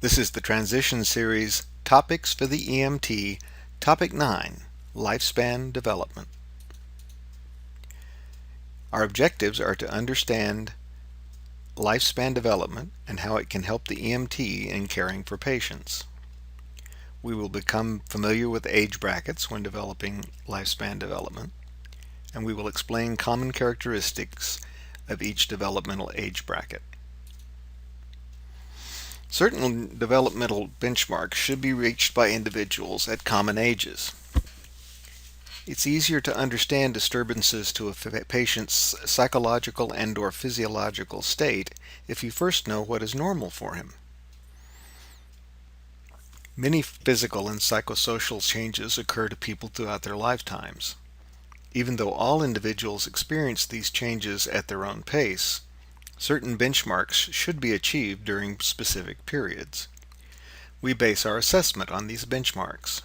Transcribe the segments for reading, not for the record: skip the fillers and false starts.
This is the Transition Series, Topics for the EMT, Topic 9, Lifespan Development. Our objectives are to understand lifespan development and how it can help the EMT in caring for patients. We will become familiar with age brackets when developing lifespan development, and we will explain common characteristics of each developmental age bracket. Certain developmental benchmarks should be reached by individuals at common ages. It's easier to understand disturbances to a patient's psychological and/or physiological state if you first know what is normal for him. Many physical and psychosocial changes occur to people throughout their lifetimes. Even though all individuals experience these changes at their own pace, certain benchmarks should be achieved during specific periods. We base our assessment on these benchmarks.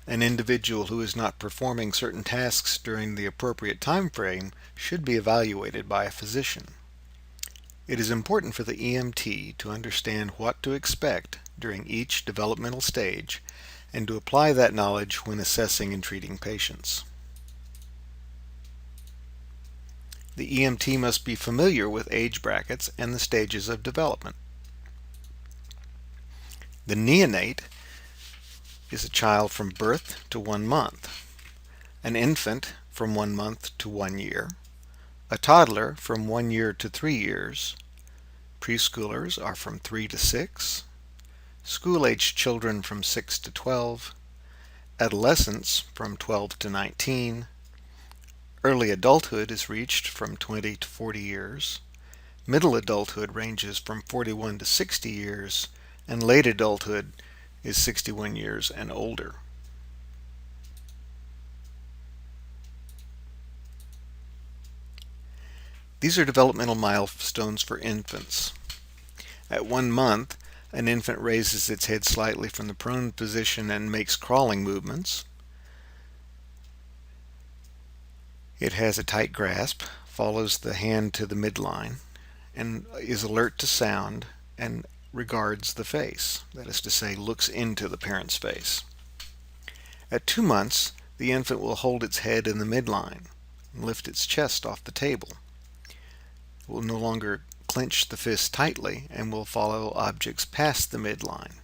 An individual who is not performing certain tasks during the appropriate time frame should be evaluated by a physician. It is important for the EMT to understand what to expect during each developmental stage and to apply that knowledge when assessing and treating patients. The EMT must be familiar with age brackets and the stages of development. The neonate is a child from birth to 1 month, an infant from 1 month to 1 year, a toddler from 1 year to 3 years, preschoolers are from 3 to 6, school-aged children from 6 to 12, adolescents from 12 to 19, early adulthood is reached from 20 to 40 years, middle adulthood ranges from 41 to 60 years, and late adulthood is 61 years and older. These are developmental milestones for infants. At 1 month, an infant raises its head slightly from the prone position and makes crawling movements. It has a tight grasp, follows the hand to the midline, and is alert to sound and regards the face, that is to say, looks into the parent's face. At 2 months, the infant will hold its head in the midline and lift its chest off the table. It will no longer clench the fist tightly and will follow objects past the midline.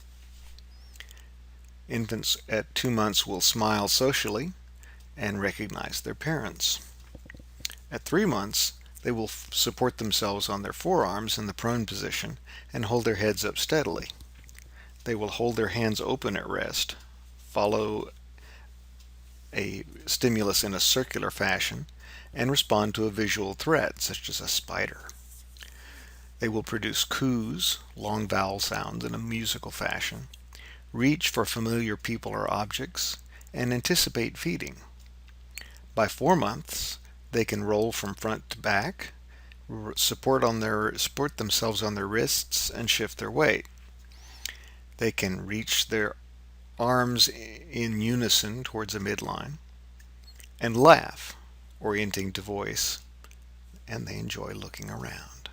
Infants at 2 months will smile socially and recognize their parents. At 3 months, they will support themselves on their forearms in the prone position and hold their heads up steadily. They will hold their hands open at rest, follow a stimulus in a circular fashion, and respond to a visual threat, such as a spider. They will produce coos, long vowel sounds in a musical fashion, reach for familiar people or objects, and anticipate feeding. By 4 months, they can roll from front to back, support themselves on their wrists, and shift their weight. They can reach their arms in unison towards a midline, and laugh, orienting to voice, and they enjoy looking around.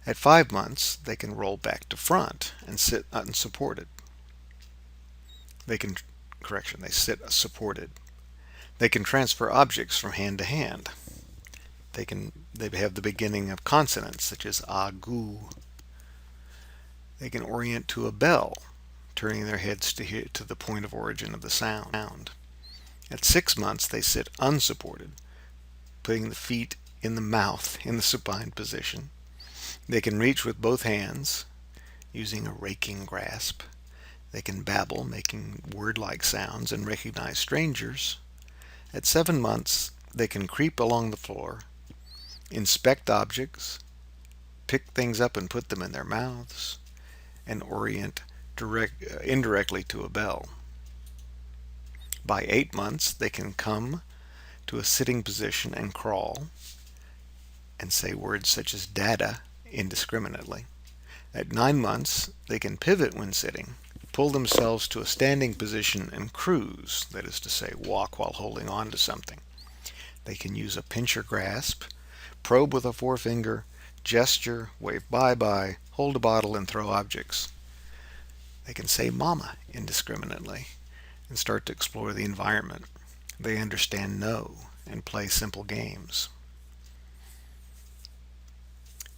At 5 months, they can roll back to front and sit unsupported. They sit supported. They can transfer objects from hand to hand. They have the beginning of consonants such as ah, goo. They can orient to a bell, turning their heads to the point of origin of the sound. At 6 months, they sit unsupported, putting the feet in the mouth in the supine position. They can reach with both hands, using a raking grasp. They can babble, making word-like sounds, and recognize strangers. At 7 months, they can creep along the floor, inspect objects, pick things up and put them in their mouths, and orient indirectly to a bell. By 8 months, they can come to a sitting position and crawl, and say words such as dada indiscriminately. At 9 months, they can pivot when sitting, pull themselves to a standing position and cruise, that is to say, walk while holding on to something. They can use a pincher grasp, probe with a forefinger, gesture, wave bye-bye, hold a bottle, and throw objects. They can say mama indiscriminately and start to explore the environment. They understand no and play simple games.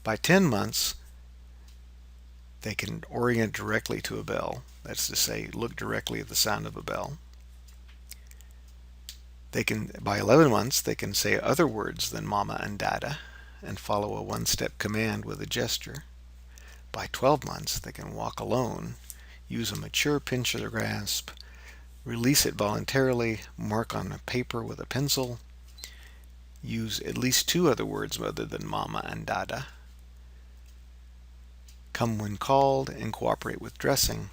By 10 months, they can orient directly to a bell. That's to say, look directly at the sound of a bell. By 11 months, they can say other words than mama and dada and follow a one-step command with a gesture. By 12 months, they can walk alone, use a mature pincer grasp, release it voluntarily, mark on a paper with a pencil, use at least 2 other words other than mama and dada, come when called, and cooperate with dressing.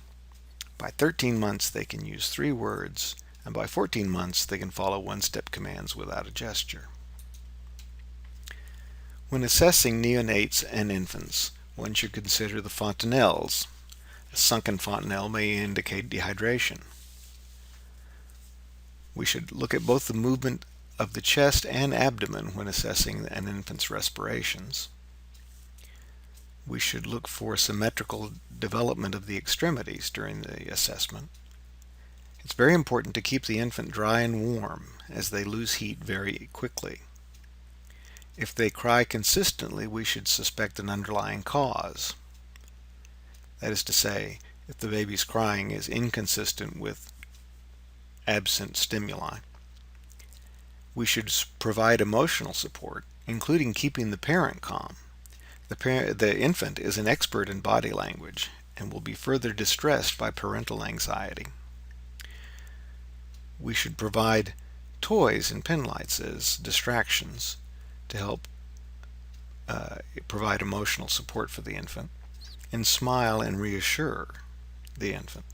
By 13 months, they can use 3 words, and by 14 months, they can follow one-step commands without a gesture. When assessing neonates and infants, one should consider the fontanelles. A sunken fontanelle may indicate dehydration. We should look at both the movement of the chest and abdomen when assessing an infant's respirations. We should look for symmetrical development of the extremities during the assessment. It's very important to keep the infant dry and warm, as they lose heat very quickly. If they cry consistently, we should suspect an underlying cause. That is to say, if the baby's crying is inconsistent with absent stimuli. We should provide emotional support, including keeping the parent calm. The infant is an expert in body language and will be further distressed by parental anxiety. We should provide toys and pen lights as distractions to help provide emotional support for the infant, and smile and reassure the infant.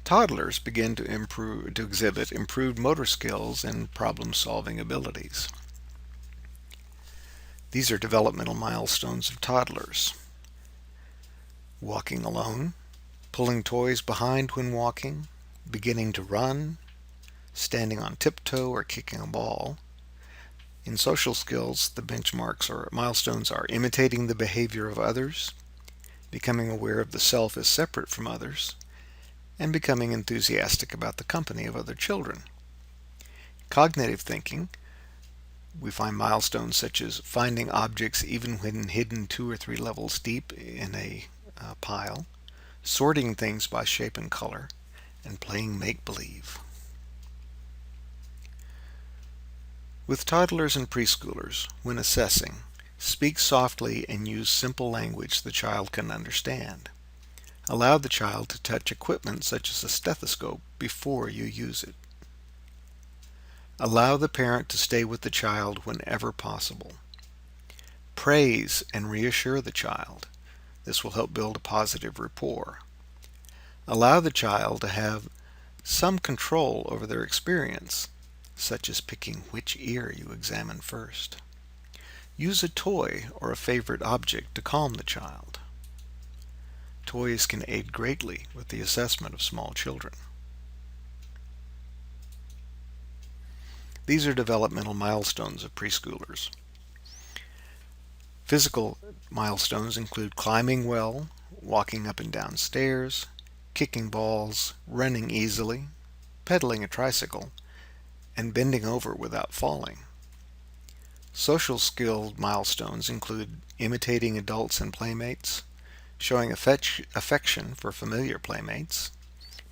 Toddlers begin to exhibit improved motor skills and problem-solving abilities. These are developmental milestones of toddlers. Walking alone, pulling toys behind when walking, beginning to run, standing on tiptoe or kicking a ball. In social skills, the benchmarks or milestones are imitating the behavior of others, becoming aware of the self as separate from others, and becoming enthusiastic about the company of other children. Cognitive thinking, we find milestones such as finding objects even when hidden 2 or 3 levels deep in a pile, sorting things by shape and color, and playing make-believe. With toddlers and preschoolers, when assessing, speak softly and use simple language the child can understand. Allow the child to touch equipment such as a stethoscope before you use it. Allow the parent to stay with the child whenever possible. Praise and reassure the child. This will help build a positive rapport. Allow the child to have some control over their experience, such as picking which ear you examine first. Use a toy or a favorite object to calm the child. Toys can aid greatly with the assessment of small children. These are developmental milestones of preschoolers. Physical milestones include climbing well, walking up and down stairs, kicking balls, running easily, pedaling a tricycle, and bending over without falling. Social skill milestones include imitating adults and playmates, showing affection for familiar playmates,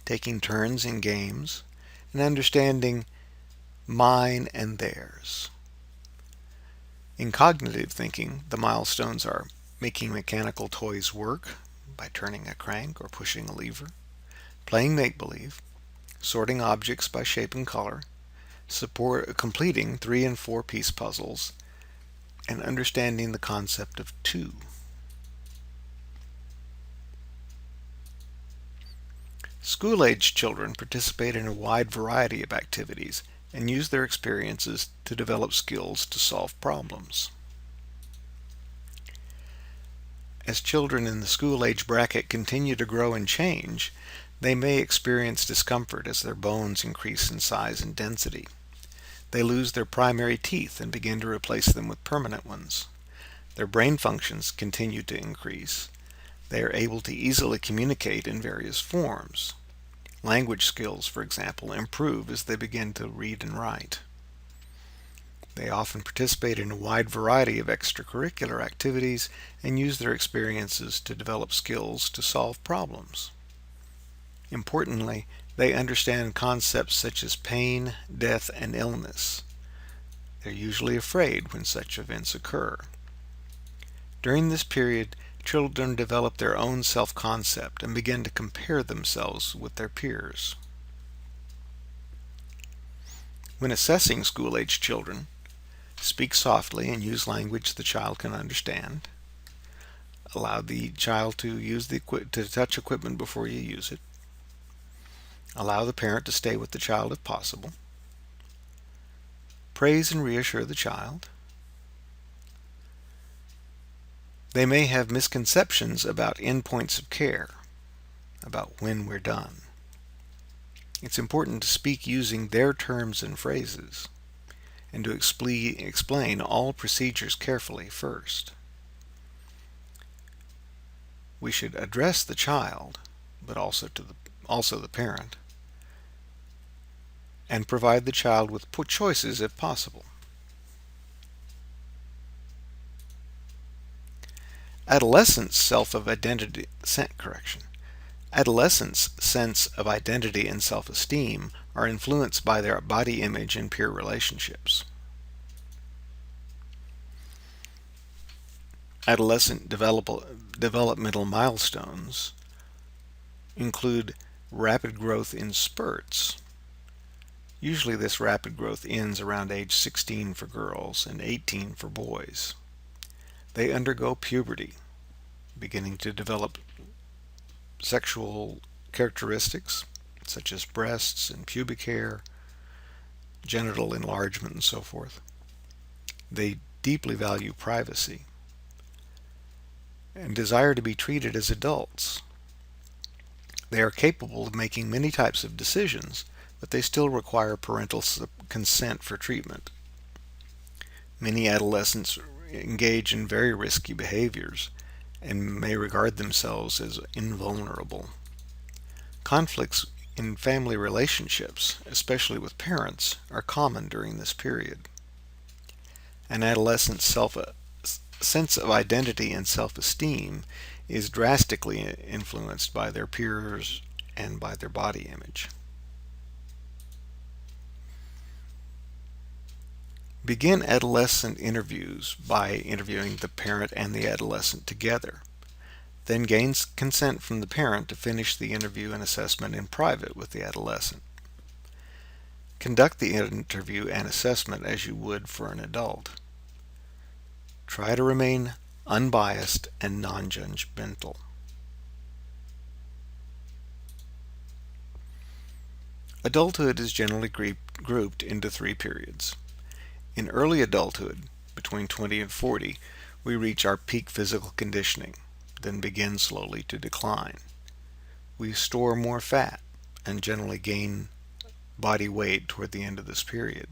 taking turns in games, and understanding mine and theirs. In cognitive thinking, the milestones are making mechanical toys work by turning a crank or pushing a lever, playing make-believe, sorting objects by shape and color, completing 3- and 4-piece puzzles, and understanding the concept of two. School-age children participate in a wide variety of activities and use their experiences to develop skills to solve problems. As children in the school-age bracket continue to grow and change, they may experience discomfort as their bones increase in size and density. They lose their primary teeth and begin to replace them with permanent ones. Their brain functions continue to increase. They are able to easily communicate in various forms. Language skills, for example, improve as they begin to read and write. They often participate in a wide variety of extracurricular activities and use their experiences to develop skills to solve problems. Importantly, they understand concepts such as pain, death, and illness. They're usually afraid when such events occur. During this period, children develop their own self-concept and begin to compare themselves with their peers. When assessing school-age children, speak softly and use language the child can understand. Allow the child to use to touch equipment before you use it. Allow the parent to stay with the child if possible. Praise and reassure the child. They may have misconceptions about endpoints of care, about when we're done. It's important to speak using their terms and phrases, and to explain all procedures carefully first. We should address the child, but also the parent, and provide the child with choices if possible. Adolescents' sense of identity and self-esteem are influenced by their body image and peer relationships. Adolescent developmental milestones include rapid growth in spurts. Usually this rapid growth ends around age 16 for girls and 18 for boys. They undergo puberty, beginning to develop sexual characteristics such as breasts and pubic hair, genital enlargement, and so forth. They deeply value privacy and desire to be treated as adults. They are capable of making many types of decisions, but they still require parental consent for treatment. Many adolescents engage in very risky behaviors and may regard themselves as invulnerable. Conflicts in family relationships, especially with parents, are common during this period. An adolescent's sense of identity and self-esteem is drastically influenced by their peers and by their body image. Begin adolescent interviews by interviewing the parent and the adolescent together. Then gain consent from the parent to finish the interview and assessment in private with the adolescent. Conduct the interview and assessment as you would for an adult. Try to remain unbiased and non-judgmental. Adulthood is generally grouped into 3 periods. In early adulthood, between 20 and 40, we reach our peak physical conditioning, then begin slowly to decline. We store more fat and generally gain body weight toward the end of this period,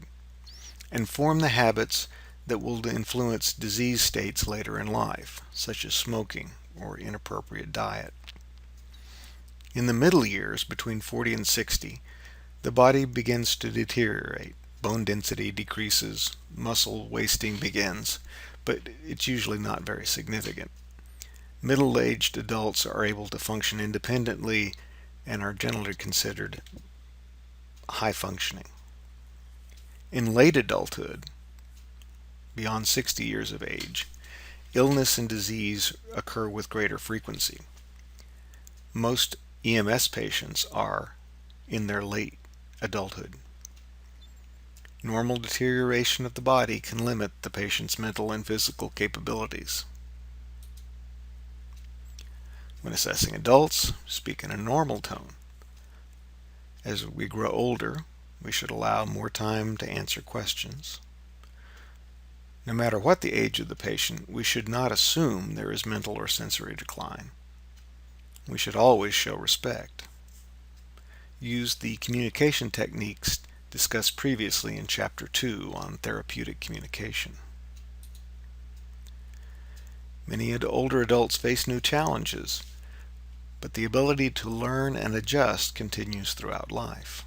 and form the habits that will influence disease states later in life, such as smoking or inappropriate diet. In the middle years, between 40 and 60, the body begins to deteriorate. Bone density decreases, muscle wasting begins, but it's usually not very significant. Middle-aged adults are able to function independently and are generally considered high functioning. In late adulthood, beyond 60 years of age, illness and disease occur with greater frequency. Most EMS patients are in their late adulthood. Normal deterioration of the body can limit the patient's mental and physical capabilities. When assessing adults, speak in a normal tone. As we grow older, we should allow more time to answer questions. No matter what the age of the patient, we should not assume there is mental or sensory decline. We should always show respect. Use the communication techniques discussed previously in Chapter 2 on therapeutic communication. Many older adults face new challenges, but the ability to learn and adjust continues throughout life.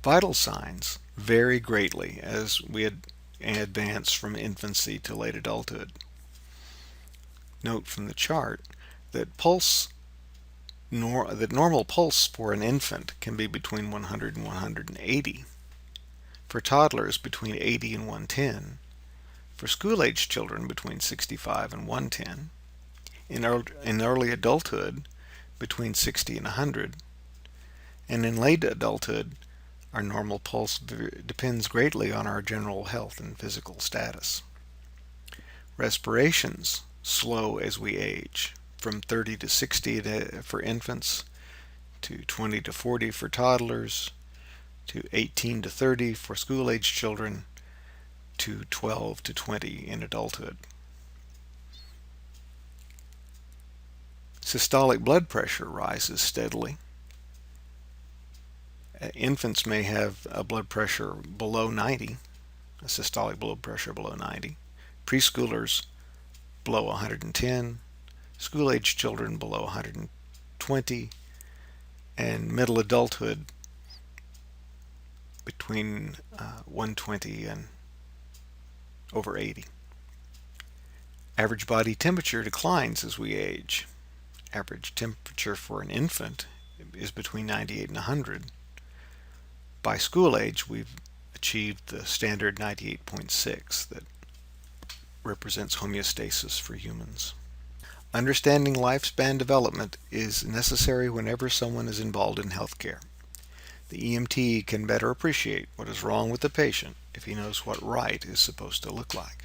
Vital signs vary greatly as we advance from infancy to late adulthood. Note from the chart that normal pulse for an infant can be between 100 and 180. For toddlers, between 80 and 110. For school-age children, between 65 and 110. In early adulthood, between 60 and 100. And in late adulthood, our normal pulse depends greatly on our general health and physical status. Respirations slow as we age, from 30 to 60 for infants, to 20 to 40 for toddlers, to 18 to 30 for school-age children, to 12 to 20 in adulthood. Systolic blood pressure rises steadily. Infants may have a blood pressure below 90, a systolic blood pressure below 90. Preschoolers below 110, school-age children below 120, and middle adulthood between 120 and over 80. Average body temperature declines as we age. Average temperature for an infant is between 98 and 100. By school age, we've achieved the standard 98.6 that represents homeostasis for humans. Understanding lifespan development is necessary whenever someone is involved in healthcare. The EMT can better appreciate what is wrong with the patient if he knows what right is supposed to look like.